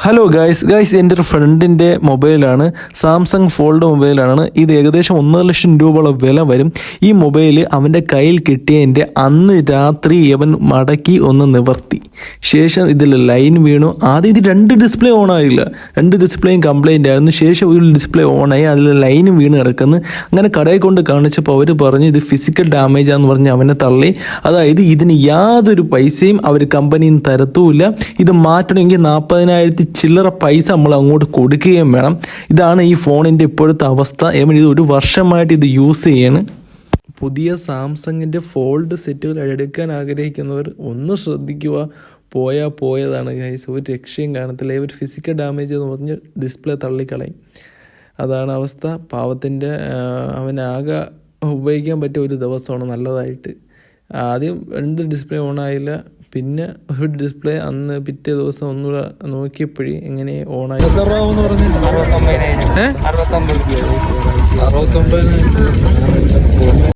Hello guys എൻ്റെ ഒരു ഫ്രണ്ടിൻ്റെ മൊബൈലാണ്, സാംസങ് ഫോൾഡ് മൊബൈലാണ്. ഇത് ഏകദേശം 1,50,000 രൂപയോളം വില വരും. ഈ മൊബൈൽ അവൻ്റെ കയ്യിൽ കിട്ടിയതിൻ്റെ അന്ന് രാത്രി അവൻ മടക്കി ഒന്ന് നിവർത്തി ശേഷം ഇതിൽ ലൈൻ വീണു. ആദ്യം ഇത് 2 ഡിസ്പ്ലേ ഓൺ ആയില്ല, 2 ഡിസ്പ്ലേയും കംപ്ലൈൻ്റ് ആയിരുന്നു. ശേഷം ഒരു ഡിസ്പ്ലേ ഓണായി, അതിൽ ലൈൻ വീണ് കിടക്കുന്നു. അങ്ങനെ കടയിൽ കൊണ്ട് കാണിച്ചപ്പോൾ അവർ പറഞ്ഞു ഇത് ഫിസിക്കൽ ഡാമേജാന്ന് പറഞ്ഞ് അവനെ തള്ളി. അതായത് ഇതിന് യാതൊരു പൈസയും അവർ കമ്പനിയിൽ നിന്ന് തരത്തുമില്ല. ഇത് മാറ്റണമെങ്കിൽ 40,000 ചില്ലറ പൈസ നമ്മൾ അങ്ങോട്ട് കൊടുക്കുകയും വേണം. ഇതാണ് ഈ ഫോണിൻ്റെ ഇപ്പോഴത്തെ അവസ്ഥ. ഇത് 1 വർഷമായിട്ട് ഇത് യൂസ് ചെയ്യാണ്. പുതിയ സാംസങ്ങിൻ്റെ ഫോൾഡ് സെറ്റുകൾ എടുക്കാൻ ആഗ്രഹിക്കുന്നവർ ഒന്ന് ശ്രദ്ധിക്കുക. പോയതാണ് ഗൈസ്, ഒരു രക്ഷയും കാണത്തില്ല. ഒരു ഫിസിക്കൽ ഡാമേജ് എന്ന് പറഞ്ഞ് ഡിസ്പ്ലേ തള്ളിക്കളയും. അതാണ് അവസ്ഥ. പാവത്തിൻ്റെ അവനാകെ ഉപയോഗിക്കാൻ പറ്റിയ ഒരു ദിവസമാണ് നല്ലതായിട്ട്. ആദ്യം 2 ഡിസ്പ്ലേ ഓണായില്ല, പിന്നെ ഒരു ഡിസ്പ്ലേ അന്ന് പിറ്റേ ദിവസം ഒന്നുകൂടെ നോക്കിയപ്പോഴേ എങ്ങനെ ഓണായി. 69